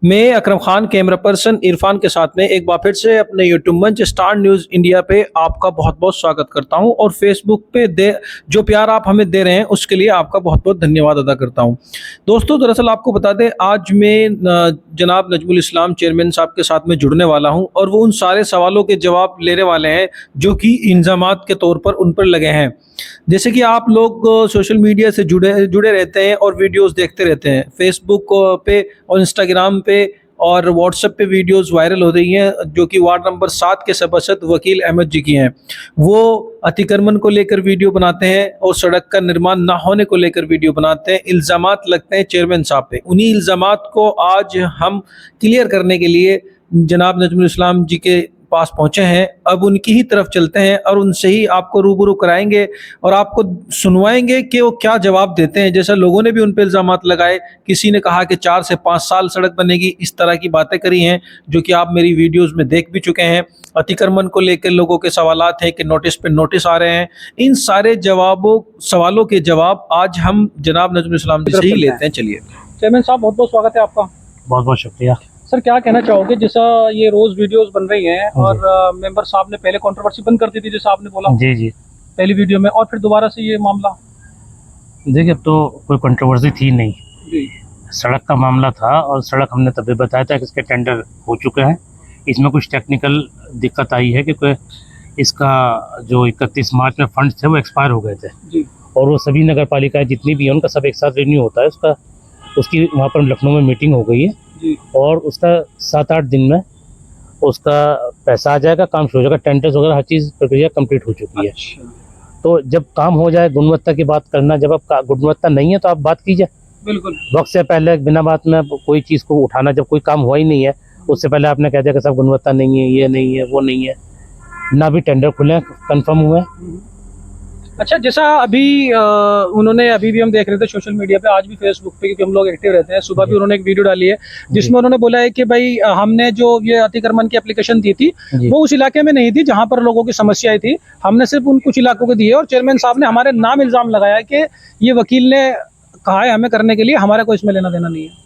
मैं Akram Khan camera person Irfan के साथ में एक बार फिर से अपने यूट्यूब मंच स्टार न्यूज़ इंडिया पे आपका बहुत बहुत स्वागत करता हूं और फेसबुक पे जो प्यार आप हमें दे रहे हैं उसके लिए आपका बहुत बहुत धन्यवाद अदा करता हूं। दोस्तों, दरअसल आपको बता दें, आज मैं जनाब नजमुल इस्लाम चेयरमैन साहब के साथ में जुड़ने वाला हूं और वो उन सारे सवालों के जवाब लेने वाले हैं जो कि इल्ज़ामात के तौर पर उन पर लगे हैं। जैसे कि आप लोग सोशल मीडिया से जुड़े जुड़े रहते हैं और वीडियोस देखते रहते हैं, फेसबुक पे और इंस्टाग्राम पे और व्हाट्सएप पे वीडियोस वायरल हो रही हैं जो कि वार्ड नंबर 7 के सभासद वकील अहमद जी की हैं। वो अतिक्रमण को लेकर वीडियो बनाते हैं और सड़क का निर्माण ना होने को लेकर वीडियो बनाते हैं। इल्ज़ामात लगते हैं चेयरमैन साहब पे। उन्हीं इल्ज़ामात को आज हम क्लियर करने के लिए जनाब नजमुल इस्लाम जी के पास पहुंचे हैं। अब उनकी ही तरफ चलते हैं और उनसे ही आपको रूबरू कराएंगे और आपको सुनवाएंगे कि वो क्या जवाब देते हैं। जैसा लोगों ने भी उन पे इल्ज़ामात लगाए, किसी ने कहा कि 4 से 5 साल सड़क बनेगी, इस तरह की बातें करी हैं जो कि आप मेरी वीडियोस में देख भी चुके हैं। अतिक्रमण को लेकर लोगों के सवालात हैं कि नोटिस पे नोटिस आ रहे हैं। इन सारे सवालों के जवाब आज हम जनाब नजमुल इस्लाम जी से ही लेते हैं। चलिए चेयरमैन साहब, बहुत बहुत स्वागत है आपका। बहुत बहुत शुक्रिया सर, क्या कहना चाहोगे, जैसा ये रोज वीडियोस बन रही हैं और मेंबर साहब ने पहले कंट्रोवर्सी बंद कर दी थी जैसा आपने बोला जी पहली वीडियो में, और फिर दोबारा से ये मामला? देखिए, अब तो कोई कंट्रोवर्सी थी नहीं जी। सड़क का मामला था और सड़क हमने तभी बताया था कि इसके टेंडर हो चुके हैं। इसमें कुछ टेक्निकल दिक्कत आई है क्योंकि इसका जो 31 मार्च में फंड्स थे वो एक्सपायर हो गए थे जी। और वो सभी नगर पालिकाएँ जितनी भी हैं उनका सब एक साथ रिन्यू होता है। उसकी वहाँ पर लखनऊ में मीटिंग हो गई है जी। और उसका 7-8 दिन में उसका पैसा आ जाएगा, काम शुरू हो जाएगा, टेंडर्स वगैरह हर चीज़ प्रक्रिया कंप्लीट हो चुकी है। अच्छा। तो जब काम हो जाए, गुणवत्ता की बात करना, जब आप गुणवत्ता नहीं है तो आप बात कीजिए। बिल्कुल। वक्त से पहले बिना बात में कोई चीज़ को उठाना, जब कोई काम हुआ ही नहीं है उससे पहले आपने कह दिया कि सब गुणवत्ता नहीं है, ये नहीं है, वो नहीं है, ना भी टेंडर खुले कंफर्म हुए। अच्छा, जैसा उन्होंने अभी भी हम देख रहे थे सोशल मीडिया पे, आज भी फेसबुक पे, क्योंकि हम लोग एक्टिव रहते हैं, सुबह भी उन्होंने एक वीडियो डाली है जिसमें उन्होंने बोला है कि भाई हमने जो ये अतिक्रमण की एप्लीकेशन दी थी वो उस इलाके में नहीं थी जहां पर लोगों की समस्याएं थी, हमने सिर्फ उन कुछ इलाकों को दी है। और चेयरमैन साहब ने हमारे नाम इल्जाम लगाया कि ये वकील ने कहा है हमें करने के लिए, हमारा कोई इसमें लेना देना नहीं है।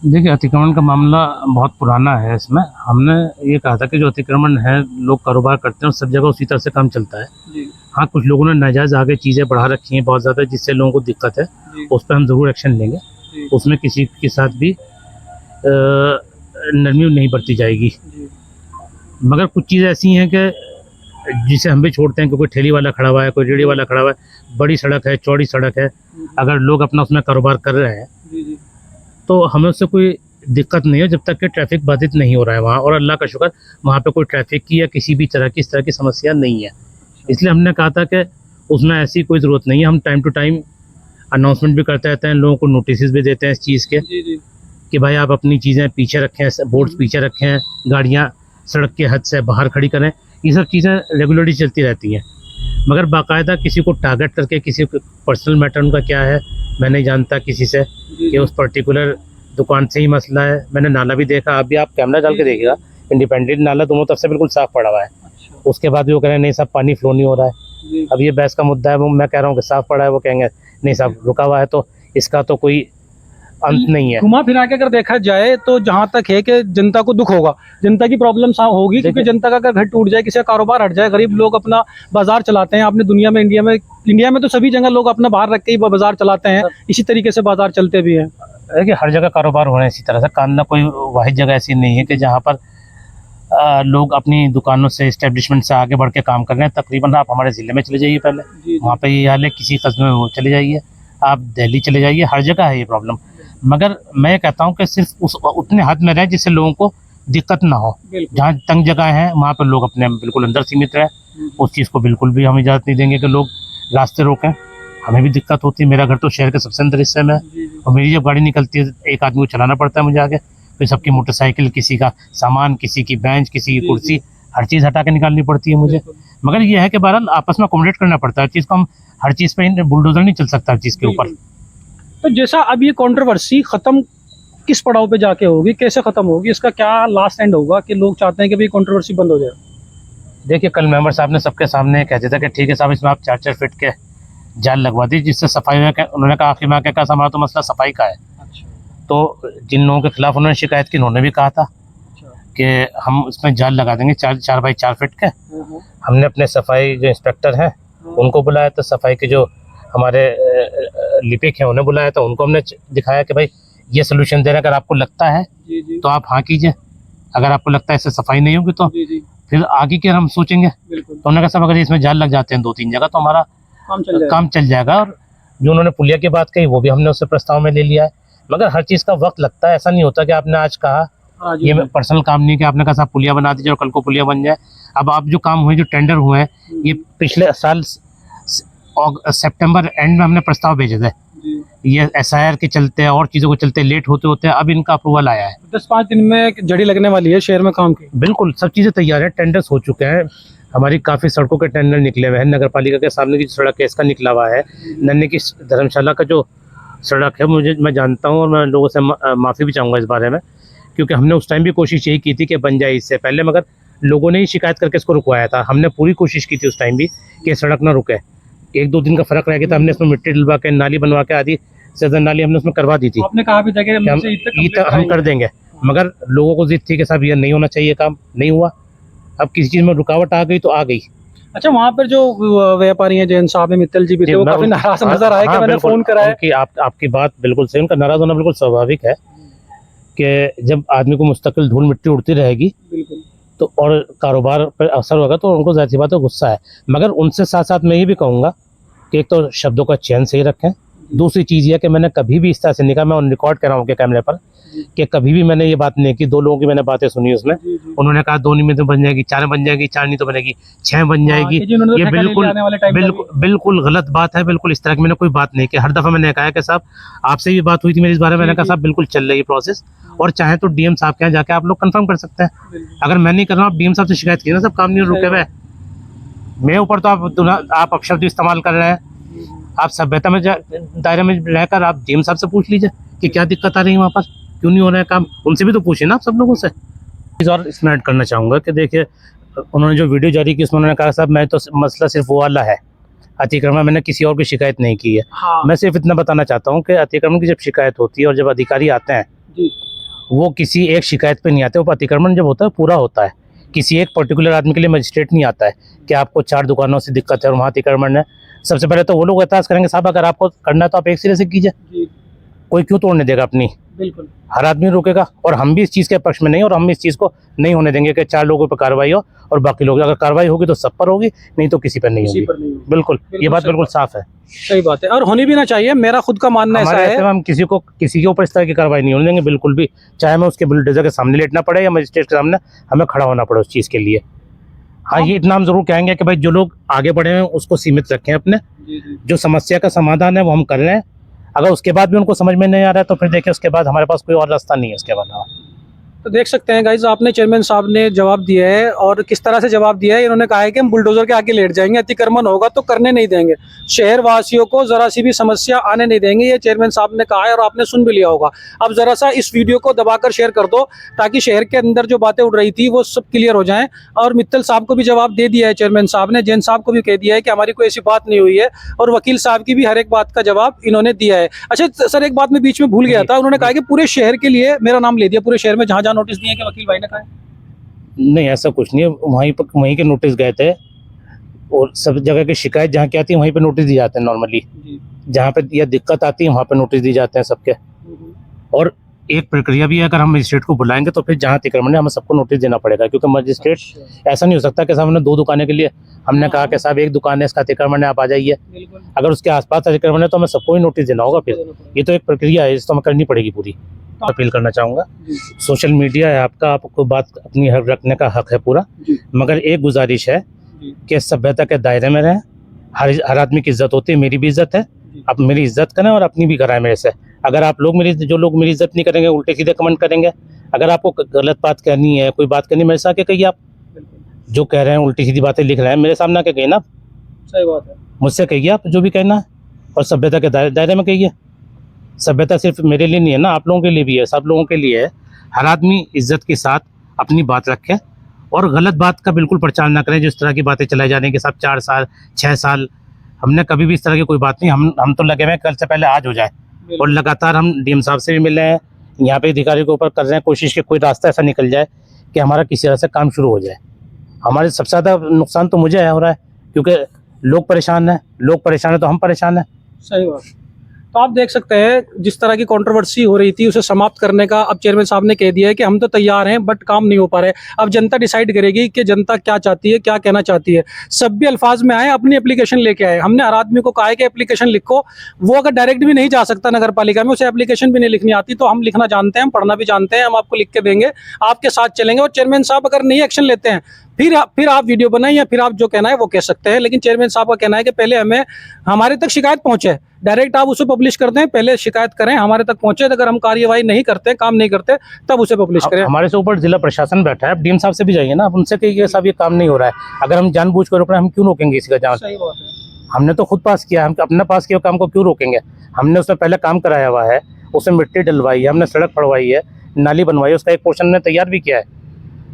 देखिए, अतिक्रमण का मामला बहुत पुराना है। इसमें हमने ये कहा था कि जो अतिक्रमण है, लोग कारोबार करते हैं, सब जगह उसी तरह से काम चलता है। हाँ, कुछ लोगों ने नाजायज़ आगे चीज़ें बढ़ा रखी हैं बहुत ज़्यादा, जिससे लोगों को दिक्कत है, उस पर हम ज़रूर एक्शन लेंगे। उसमें किसी के साथ भी नरमी नहीं बरती जाएगी। मगर कुछ चीज़ें ऐसी हैं कि जिसे हम भी छोड़ते हैं कि कोई ठेली वाला खड़ा हुआ है, कोई रेहड़ी वाला खड़ा हुआ है, बड़ी सड़क है, चौड़ी सड़क है, अगर लोग अपना उसमें कारोबार कर रहे हैं तो हमें उससे कोई दिक्कत नहीं है जब तक कि ट्रैफिक बाधित नहीं हो रहा है वहाँ। और अल्लाह का शुक्र, वहाँ पे कोई ट्रैफिक की या किसी भी तरह की इस तरह की समस्या नहीं है। इसलिए हमने कहा था कि उसमें ऐसी कोई ज़रूरत नहीं है। हम टाइम टू टाइम अनाउंसमेंट भी करते रहते हैं, लोगों को नोटिस भी देते हैं इस चीज़ के कि भाई आप अपनी चीज़ें पीछे रखें, बोर्ड्स पीछे रखें, गाड़ियाँ सड़क के हद से बाहर खड़ी करें। ये सब चीज़ें रेगुलरली चलती रहती हैं। मगर बाकायदा किसी को टारगेट करके, किसी पर्सनल मैटर उनका क्या है मैं नहीं जानता किसी से कि उस पर्टिकुलर दुकान से ही मसला है। मैंने नाला भी देखा, आप कैमरा डाल के देखिएगा, इंडिपेंडेंट नाला दोनों तरफ से बिल्कुल साफ़ पड़ा हुआ है। उसके बाद भी वो कह रहे हैं नहीं साहब पानी फ्लो नहीं हो रहा है। अब ये बहस का मुद्दा है, वो मैं कह रहा हूँ कि साफ़ पड़ा है, वो कहेंगे नहीं साहब रुका हुआ है। तो इसका तो कोई अंत नहीं है। घुमा फिरा के अगर देखा जाए तो जहाँ तक है कि जनता को दुख होगा, जनता की प्रॉब्लम होगी, क्योंकि जनता का अगर घर टूट जाए, किसी का कारोबार हट जाए, गरीब लोग अपना बाजार चलाते हैं। आपने इंडिया में तो सभी जगह लोग अपना बाहर रख के ही बाजार चलाते हैं, इसी तरीके से बाजार चलते भी हैं। देखिए, हर जगह कारोबार हो रहे हैं इसी तरह से, कानना कोई वाहिद जगह ऐसी नहीं है कि जहाँ पर लोग अपनी दुकानों से, इस्टेब्लिशमेंट से आगे बढ़ के काम कर रहे हैं। तकरीबन आप हमारे ज़िले में चले जाइए, पहले वहाँ पे ये हाल है, किसी कस्बे में वो चले जाइए, आप दिल्ली चले जाइए, हर जगह है ये प्रॉब्लम। मगर मैं कहता हूँ कि सिर्फ उतने हद में रहे जिससे लोगों को दिक्कत ना हो। जहाँ तंग जगह है वहाँ पर लोग अपने बिल्कुल अंदर सीमित रहे, उस चीज़ को बिल्कुल भी हम इजाज़त नहीं देंगे कि लोग रास्ते रोकें। हमें भी दिक्कत होती है, मेरा घर तो शहर के सबसे अंदर हिस्से में है और मेरी जब गाड़ी निकलती है एक आदमी को चलाना पड़ता है मुझे आगे, फिर सबकी मोटरसाइकिल, किसी का सामान, किसी की बेंच, किसी की कुर्सी, हर चीज़ हटा के निकालनी पड़ती है मुझे। मगर यह है कि बहरहाल आपस में अकोमोडेट करना पड़ता है, हर चीज़ को हम हर चीज़ पे बुलडोजर नहीं चल सकता हर चीज़ के ऊपर। तो जैसा अब ये कंट्रोवर्सी खत्म किस पड़ाव पे जाके होगी, कैसे खत्म होगी, इसका क्या लास्ट एंड होगा कि लोग चाहते हैं कि भाई कंट्रोवर्सी बंद हो जाए? देखिए, कल मेंबर साहब ने सबके सामने कह दिया था कि ठीक है साहब, इसमें आप 4-4 फीट के जाल लगवा दी, जिससे सफाई में, उन्होंने कहा आखिर में क्या कहा, हमारा तो मसला सफाई का है। तो जिन लोगों के खिलाफ उन्होंने शिकायत की उन्होंने भी कहा था कि हम उसमें जाल लगा देंगे 4 बाई 4 फीट के। हमने अपने सफाई जो इंस्पेक्टर हैं उनको बुलाया था, सफाई के जो हमारे लिपिक हैं उन्हें बुलाया था, उनको हमने दिखाया कि भाई ये सोल्यूशन दे रहा है, अगर आपको लगता है तो आप हाँ कीजिए, अगर आपको लगता है इससे सफाई नहीं होगी तो फिर आगे के हम सोचेंगे। तो उन्होंने कहा साहब अगर इसमें जाल लग जाते हैं 2-3 जगह तो हमारा काम चल जाएगा। और जो उन्होंने पुलिया की बात कही वो भी हमने उससे प्रस्ताव में ले लिया है, मगर हर चीज़ का वक्त लगता है। ऐसा नहीं होता कि आपने आज कहा, ये पर्सनल काम नहीं कि आपने कहा साहब पुलिया बना दीजिए और कल को पुलिया बन जाए। अब आप जो काम हुए, जो टेंडर हुए हैं, ये पिछले साल सितंबर एंड में हमने प्रस्ताव भेजे थे, ये SIR के चलते और चीज़ों को चलते लेट होते होते अब इनका अप्रूवल आया है। 10-5 दिन में जड़ी लगने वाली है शहर में काम की। बिल्कुल सब चीज़ें तैयार है, टेंडर्स हो चुके हैं, हमारी काफ़ी सड़कों के टेंडर निकले हुए हैं। नगर पालिका के सामने की सड़क है इसका निकला हुआ है, नन्हे की धर्मशाला का जो सड़क है मैं जानता हूँ और मैं लोगों से माफ़ी भी चाहूँगा इस बारे में, क्योंकि हमने उस टाइम भी कोशिश यही की थी कि बन जाए इससे पहले, मगर लोगों ने ही शिकायत करके इसको रुकवाया था। हमने पूरी कोशिश की थी उस टाइम भी कि सड़क ना रुके, 1-2 दिन का फर्क रह गया था, हमने इसमें मिट्टी डलवा के नाली बनवा के आधी सदन नाली हमने उसमें करवा दी थी। आपने कहा भी था कि हम कर देंगे, मगर लोगों को जिद थी कि साहब ये नहीं होना चाहिए, काम नहीं हुआ। अब किसी चीज़ में रुकावट आ गई तो आ गई। अच्छा, वहाँ पर जो व्यापारी हैं जैन साहब मित्तल जी भी थे, वो काफी नाराज नजर आए कि मैंने फोन करा है। आपकी बात बिल्कुल सही, उनका नाराज होना बिल्कुल स्वाभाविक है कि जब आदमी को मुस्तकिल धूल मिट्टी उड़ती रहेगी तो और कारोबार पर असर होगा तो उनको जाहिर सी बात है गुस्सा है। मगर उनसे साथ साथ मैं ये भी कहूँगा कि एक तो शब्दों का चयन सही रखें, दूसरी चीज़ ये कि मैंने कभी भी इस तरह से नहीं कहा, मैं रिकॉर्ड कर रहा हूँ कैमरे पर, कि कभी भी मैंने ये बात नहीं की। 2 लोगों की मैंने बातें सुनी उसमें, उन्होंने कहा 2 नहीं में तो बन जाएगी, 4 में बन जाएगी, 4 नहीं तो बनेगी 6 बन जाएगी। ये बिल्कुल गलत बात है, बिल्कुल इस तरह की मैंने कोई बात नहीं की। हर दफ़ा मैंने कहा कि साहब आपसे भी बात हुई थी मेरी इस बारे में, मैंने कहा साहब बिल्कुल चल रही है प्रोसेस, और चाहे तो DM साहब के यहाँ जाके आप लोग कंफर्म कर सकते हैं। अगर मैं नहीं कर रहा हूँ आप DM साहब से शिकायत कीजिए ना, सब काम नहीं रुके हुए। मेरे ऊपर तो आप अपशब्द इस्तेमाल कर रहे हैं, आप सभ्यता में दायरे में रहकर आप DM साहब से पूछ लीजिए कि क्या दिक्कत आ रही है वहाँ पर, क्यों नहीं हो रहा है काम, उनसे भी तो पूछिए ना आप सब लोगों से। और इसमें ऐड करना चाहूँगा कि देखिए उन्होंने जो वीडियो जारी की उसमें उन्होंने कहा साहब मैं तो मसला सिर्फ वो वाला है अतिक्रमण, मैंने किसी और की शिकायत नहीं की है। मैं सिर्फ इतना बताना चाहता हूँ कि अतिक्रमण की जब शिकायत होती है और जब अधिकारी आते हैं वो किसी एक शिकायत पे नहीं आते, वो अतिक्रमण जब होता है पूरा होता है। किसी एक पर्टिकुलर आदमी के लिए मजिस्ट्रेट नहीं आता है कि आपको 4 दुकानों से दिक्कत है और वहाँ अतिक्रमण है। सबसे पहले तो वो लोग एतराज़ करेंगे साहब अगर आपको करना है तो आप एक सिरे से कीजिए, कोई क्यों तोड़ने देगा अपनी, बिल्कुल हर आदमी रोकेगा। और हम भी इस चीज़ के पक्ष में नहीं, और हम इस चीज़ को नहीं होने देंगे कि 4 लोगों पर कार्रवाई हो और बाकी लोग, अगर कार्रवाई होगी तो सब पर होगी, नहीं तो किसी पर नहीं होगी। बिल्कुल ये बात बिल्कुल साफ है, सही बात है, और होनी भी ना चाहिए। मेरा खुद का मानना ऐसा है, हम किसी के ऊपर इस तरह की कार्रवाई नहीं होने देंगे बिल्कुल भी, चाहे हमें उसके बुलडोजर के सामने लेटना पड़े या मजिस्ट्रेट के सामने हमें खड़ा होना पड़े उस चीज़ के लिए। हाँ, ये इतना हम जरूर कहेंगे कि भाई जो लोग आगे बढ़े हैं उसको सीमित रखें, अपने जो समस्या का समाधान है वो हम कर रहे हैं। अगर उसके बाद भी उनको समझ में नहीं आ रहा है तो फिर देखिए उसके बाद हमारे पास कोई और रास्ता नहीं है उसके बाद। तो देख सकते हैं गाइज, आपने चेयरमैन साहब ने जवाब दिया है, और किस तरह से जवाब दिया है। इन्होंने कहा है कि हम बुलडोजर के आगे लेट जाएंगे, अतिक्रमण होगा तो करने नहीं देंगे, शहर वासियों को जरा सी भी समस्या आने नहीं देंगे, ये चेयरमैन साहब ने कहा है और आपने सुन भी लिया होगा। अब जरा सा इस वीडियो को दबाकर शेयर कर दो ताकि शहर के अंदर जो बातें उड़ रही थी वो सब क्लियर हो जाएं। और मित्तल साहब को भी जवाब दे दिया है चेयरमैन साहब ने, जैन साहब को भी कह दिया है कि हमारी कोई ऐसी बात नहीं हुई है, और वकील साहब की भी हर एक बात का जवाब इन्होंने दिया है। अच्छा सर, एक बात मैं बीच में भूल गया था, उन्होंने कहा कि पूरे शहर के लिए मेरा नाम ले दिया, पूरे शहर में जहाँ जहाँ नोटिस दिए कि वकील भाई ने कहा है। नहीं ऐसा कुछ नहीं है, वहीं के नोटिस गए थे, और सब जगह की शिकायत जहाँ की आती है वहीं पे नोटिस दिए जाते हैं नॉर्मली, जहाँ पे यह दिक्कत आती है वहाँ पे नोटिस दिए जाते हैं सबके। और एक प्रक्रिया भी है, अगर हम मजिस्ट्रेट को बुलाएंगे तो फिर जहाँ अतिक्रमण है हमें सबको नोटिस देना पड़ेगा, क्योंकि मजिस्ट्रेट ऐसा नहीं हो सकता कि साहब हमने 2 दुकानें के लिए हमने कहा कि साहब 1 दुकान है इसका अतिक्रमण है आप आ जाइए, अगर उसके आसपास अतिक्रमण है तो हमें सबको ही नोटिस देना होगा। फिर ये तो एक प्रक्रिया है, इस तो हमें करनी पड़ेगी पूरी। अपील करना चाहूँगा, सोशल मीडिया है आपका, आपको बात अपनी हक रखने का हक है पूरा, मगर एक गुजारिश है कि सभ्यता के दायरे में रहें। हर आदमी की इज्जत होती है, मेरी भी इज्जत है, आप मेरी इज्जत करें और अपनी भी कराएं मेरे से। अगर आप लोग जो लोग मेरी इज्जत नहीं करेंगे, उल्टे सीधे कमेंट करेंगे, अगर आपको गलत बात कहनी है, कोई बात करनी है, मेरे से आके कहिए। आप जो कह रहे हैं उल्टी सीधी बातें लिख रहे हैं, मेरे सामने आके कहिए ना, सही बात है, मुझसे कहिए आप जो भी कहना है, और सभ्यता के दायरे में कहिए। सभ्यता सिर्फ मेरे लिए नहीं है ना, आप लोगों के लिए भी है, सब लोगों के लिए है। हर आदमी इज्जत के साथ अपनी बात रखे और गलत बात का बिल्कुल प्रचार ना करें। जिस तरह की बातें चलाई जा रही हैं कि साहब 4 साल 6 साल, हमने कभी भी इस तरह की कोई बात नहीं, हम तो लगे हुए हैं कल से पहले आज हो जाए, और लगातार हम DM साहब से भी मिले हैं, यहाँ पे अधिकारी के ऊपर कर रहे हैं कोशिश कि कोई रास्ता ऐसा निकल जाए कि हमारा किसी तरह से काम शुरू हो जाए। हमारे सबसे ज़्यादा नुकसान तो मुझे हो रहा है, क्योंकि लोग परेशान है तो हम परेशान हैं। सही बात। तो आप देख सकते हैं जिस तरह की कंट्रोवर्सी हो रही थी उसे समाप्त करने का अब चेयरमैन साहब ने कह दिया है कि हम तो तैयार हैं बट काम नहीं हो पा रहे। अब जनता डिसाइड करेगी कि जनता क्या चाहती है, क्या कहना चाहती है। सब भी अल्फाज में आए, अपनी एप्लीकेशन लेके आए। हमने हर आदमी को कहा है कि एप्लीकेशन लिखो। वो अगर डायरेक्ट भी नहीं जा सकता नगर पालिका में, उसे एप्लीकेशन भी नहीं लिखनी आती, तो हम लिखना जानते हैं, हम पढ़ना भी जानते हैं, हम आपको लिख के देंगे, आपके साथ चलेंगे। और चेयरमैन साहब अगर नहीं एक्शन लेते हैं फिर आप वीडियो बनाएं या फिर आप जो कहना है वो कह सकते हैं। लेकिन चेयरमैन साहब का कहना है कि पहले हमारे तक शिकायत पहुंचे, डायरेक्ट आप उसे पब्लिश कर दें, पहले शिकायत करें, हमारे तक पहुंचे। अगर हम कार्यवाही नहीं करते, काम नहीं करते, तब उसे पब्लिश करें। हमारे से ऊपर जिला प्रशासन बैठा है, डीएम साहब से भी जाइए ना, उनसे कहिए साहब ये काम नहीं हो रहा है। अगर हम जानबूझ कर रोक रहे हैं, हम क्यों रोकेंगे इसका जांच? सही बात है। हमने तो खुद पास किया, हम अपना पास किया काम को क्यों रोकेंगे? हमने उसमें पहले काम कराया हुआ है, उसमें मिट्टी डलवाई है, हमने सड़क पड़वाई है, नाली बनवाई है, उसका एक पोर्शन ने तैयार भी किया है।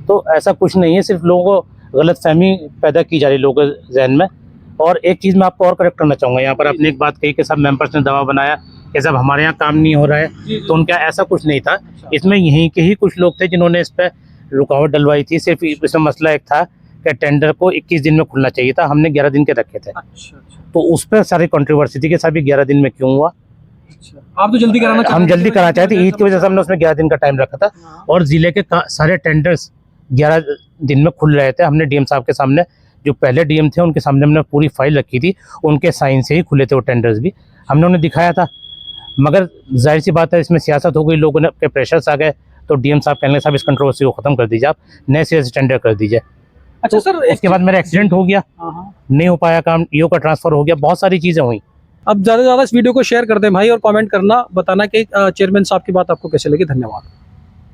तो ऐसा कुछ नहीं है, सिर्फ लोगों को गलतफहमी पैदा की जा रही लोगों के जहन में। और एक चीज़ मैं आपको और करेक्ट करना चाहूँगा, यहाँ पर आपने एक बात कही कि सब मेंबर्स ने दबाव बनाया कि सब हमारे यहाँ काम नहीं हो रहा है, तो उनका ऐसा कुछ नहीं था। इसमें यहीं के ही कुछ लोग थे जिन्होंने इस पर रुकावट डलवाई थी। सिर्फ इसमें मसला एक था कि टेंडर को 21 दिन में खुलना चाहिए था, हमने 11 दिन के रखे थे। तो उस पर सारी कंट्रोवर्सी थी कि साहब ये 11 दिन में क्यों हुआ। आप तो जल्दी कराना हम जल्दी कराना चाहते, ईद की वजह से हमने उसमें 11 दिन का टाइम रखा था। और जिले के सारे टेंडर्स 11 दिन में खुल रहे थे। हमने डीएम साहब के सामने, जो पहले डीएम थे उनके सामने हमने पूरी फाइल रखी थी, उनके साइन से ही खुले थे वो टेंडर्स भी, हमने उन्हें दिखाया था। मगर जाहिर सी बात है इसमें सियासत हो गई, लोगों ने के प्रेशर्स आ गए, तो डीएम साहब कहने लगे साहब इस कंट्रोवर्सी को खत्म कर दीजिए, आप नए सिरे से टेंडर कर दीजिए। अच्छा सर, उसके बाद मेरा एक्सीडेंट हो गया, नहीं हो पाया काम, ईओ का ट्रांसफर हो गया, बहुत सारी चीज़ें हुई। अब ज़्यादा से ज़्यादा इस वीडियो को शेयर कर दें भाई, और कमेंट करना, बताना कि चेयरमैन साहब की बात आपको कैसे लगी। धन्यवाद।